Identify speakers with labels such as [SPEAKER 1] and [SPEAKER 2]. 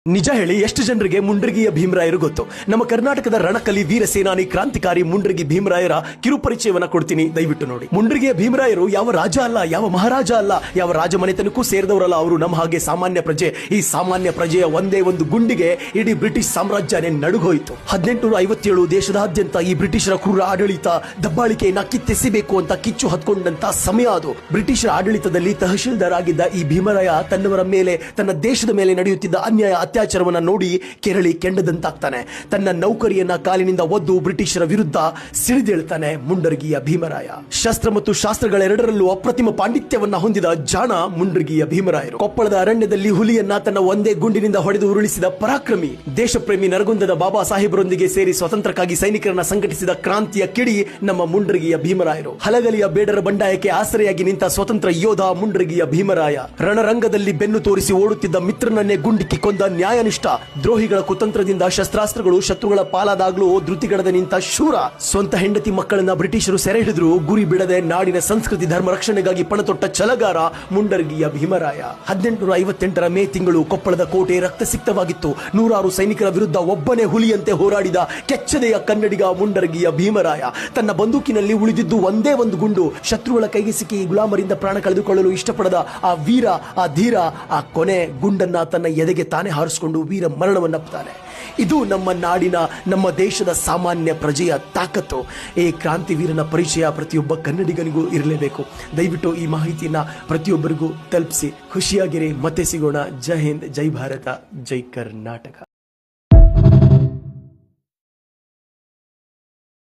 [SPEAKER 1] ನಿಜ ಹೇಳಿ ಎಷ್ಟು ಜನರಿಗೆ ಮುಂಡ್ರಿಗಿಯ ಭೀಮರಾಯರು ಗೊತ್ತು? ನಮ್ಮ ಕರ್ನಾಟಕದ ರಣಕಲಿ ವೀರ ಸೇನಾನಿ ಕ್ರಾಂತಿಕಾರಿ ಮುಂಡ್ರಿಗಿ ಭೀಮರಾಯರ ಕಿರುಪರಿಚಯವನ್ನ ಕೊಡ್ತೀನಿ, ದಯವಿಟ್ಟು ನೋಡಿ. ಮುಂಡ್ರಿಗಿಯ ಭೀಮರಾಯರು ಯಾವ ರಾಜ ಅಲ್ಲ, ಯಾವ ಮಹಾರಾಜ ಅಲ್ಲ, ಯಾವ ರಾಜಮನೆತನಕ್ಕೂ ಸೇರಿದವರಲ್ಲ. ಅವರು ನಮ್ಮ ಹಾಗೆ ಸಾಮಾನ್ಯ ಪ್ರಜೆ. ಈ ಸಾಮಾನ್ಯ ಪ್ರಜೆಯ ಒಂದೇ ಒಂದು ಗುಂಡಿಗೆ ಇಡೀ ಬ್ರಿಟಿಷ್ ಸಾಮ್ರಾಜ್ಯನೇ ನಡುಗೋಯಿತು. 1857 ದೇಶದಾದ್ಯಂತ ಈ ಬ್ರಿಟಿಷರ ಕ್ರೂರ ಆಡಳಿತ, ದಬ್ಬಾಳಿಕೆಯನ್ನ ಕಿತ್ತೆಸಿಬೇಕು ಅಂತ ಕಿಚ್ಚು ಹತ್ಕೊಂಡಂತ ಸಮಯ ಅದು. ಬ್ರಿಟಿಷರ ಆಡಳಿತದಲ್ಲಿ ತಹಶೀಲ್ದಾರ್ ಆಗಿದ್ದ ಈ ಭೀಮರಾಯ ತನ್ನವರ ಮೇಲೆ, ತನ್ನ ದೇಶದ ಮೇಲೆ ನಡೆಯುತ್ತಿದ್ದ ಅನ್ಯಾಯ ಅತ್ಯಾಚಾರವನ್ನ ನೋಡಿ ಕೆರಳಿ ಕೆಂಡದಂತಾಗ್ತಾನೆ. ತನ್ನ ನೌಕರಿಯನ್ನ ಕಾಲಿನಿಂದ ಒದ್ದು ಬ್ರಿಟಿಷರ ವಿರುದ್ಧ ಸಿಡಿದೇಳ್ತಾನೆ ಮುಂಡರಗಿಯ ಭೀಮರಾಯ. ಶಸ್ತ್ರ ಮತ್ತು ಶಾಸ್ತ್ರಗಳೆರಡರಲ್ಲೂ ಅಪ್ರತಿಮ ಪಾಂಡಿತ್ಯವನ್ನ ಹೊಂದಿದ ಜಾಣ ಮುಂಡರಗಿಯ ಭೀಮರಾಯರು. ಕೊಪ್ಪಳದ ಅರಣ್ಯದಲ್ಲಿ ಹುಲಿಯನ್ನ ತನ್ನ ಒಂದೇ ಗುಂಡಿನಿಂದ ಹೊಡೆದು ಉರುಳಿಸಿದ ಪರಾಕ್ರಮಿ. ದೇಶಪ್ರೇಮಿ ನರಗುಂದದ ಬಾಬಾ ಸಾಹೇಬರೊಂದಿಗೆ ಸೇರಿ ಸ್ವತಂತ್ರಕ್ಕಾಗಿ ಸೈನಿಕರನ್ನ ಸಂಘಟಿಸಿದ ಕ್ರಾಂತಿಯ ಕಿಡಿ ನಮ್ಮ ಮುಂಡರಗಿಯ ಭೀಮರಾಯರು. ಹಲಗಲಿಯ ಬೇಡರ ಬಂಡಾಯಕ್ಕೆ ಆಸರೆಯಾಗಿ ನಿಂತ ಸ್ವತಂತ್ರ ಯೋಧ ಮುಂಡರಗಿಯ ಭೀಮರಾಯ. ರಣರಂಗದಲ್ಲಿ ಬೆನ್ನು ತೋರಿಸಿ ಓಡುತ್ತಿದ್ದ ಮಿತ್ರನನ್ನೇ ಗುಂಡಿಕ್ಕಿ ಕೊಂದ ನ್ಯಾಯನಿಷ್ಠ. ದ್ರೋಹಿಗಳ ಕುತಂತ್ರದಿಂದ ಶಸ್ತ್ರಾಸ್ತ್ರಗಳು ಶತ್ರುಗಳ ಪಾಲಾದಾಗ್ಲೂ ಧೃತಿಗಡದ ನಿಂತ ಶೂರ. ಸ್ವಂತ ಹೆಂಡತಿ ಮಕ್ಕಳನ್ನ ಬ್ರಿಟಿಷರು ಸೆರೆ ಹಿಡಿದ್ರು ಗುರಿ ಬಿಡದೆ ನಾಡಿನ ಸಂಸ್ಕೃತಿ ಧರ್ಮ ರಕ್ಷಣೆಗಾಗಿ ಪಣತೊಟ್ಟ ಛಲಗಾರ ಮುಂಡರಗಿಯ ಭೀಮರಾಯ. 1858 ಮೇ ತಿಂಗಳು ಕೊಪ್ಪಳದ ಕೋಟೆ ರಕ್ತಸಿಕ್ತವಾಗಿತ್ತು. ನೂರಾರು ಸೈನಿಕರ ವಿರುದ್ಧ ಒಬ್ಬನೇ ಹುಲಿಯಂತೆ ಹೋರಾಡಿದ ಕೆಚ್ಚದೆಯ ಕನ್ನಡಿಗ ಮುಂಡರಗಿಯ ಭೀಮರಾಯ. ತನ್ನ ಬಂದೂಕಿನಲ್ಲಿ ಉಳಿದಿದ್ದು ಒಂದೇ ಒಂದು ಗುಂಡು. ಶತ್ರುಗಳ ಕೈಗೆ ಸಿಕ್ಕಿ ಗುಲಾಮರಿಂದ ಪ್ರಾಣ ಕಳೆದುಕೊಳ್ಳಲು ಇಷ್ಟಪಡದ ಆ ವೀರ, ಆ ಧೀರ, ಆ ಕೊನೆ ಗುಂಡನ್ನ ತನ್ನ ಎದೆಗೆ ತಾನೇ ಹಾರಿಸಿಕೊಂಡು ವೀರ ಮರಣವನ್ನಪ್ಪುತ್ತಾನೆ. ಇದು ನಮ್ಮ ನಾಡಿನ, ನಮ್ಮ ದೇಶದ ಸಾಮಾನ್ಯ ಪ್ರಜೆಯ ತಾಕತ್ತು. ಈ ಕ್ರಾಂತಿವೀರನ ಪರಿಚಯ ಪ್ರತಿಯೊಬ್ಬ ಕನ್ನಡಿಗನಿಗೂ ಇರಲೇಬೇಕು. ದಯವಿಟ್ಟು ಈ ಮಾಹಿತಿಯನ್ನ ಪ್ರತಿಯೊಬ್ಬರಿಗೂ ತಲುಪಿಸಿ. ಖುಷಿಯಾಗಿರಿ. ಮತ್ತೆ ಸಿಗೋಣ. ಜೈ ಹಿಂದ್, ಜೈ ಭಾರತ, ಜೈ ಕರ್ನಾಟಕ.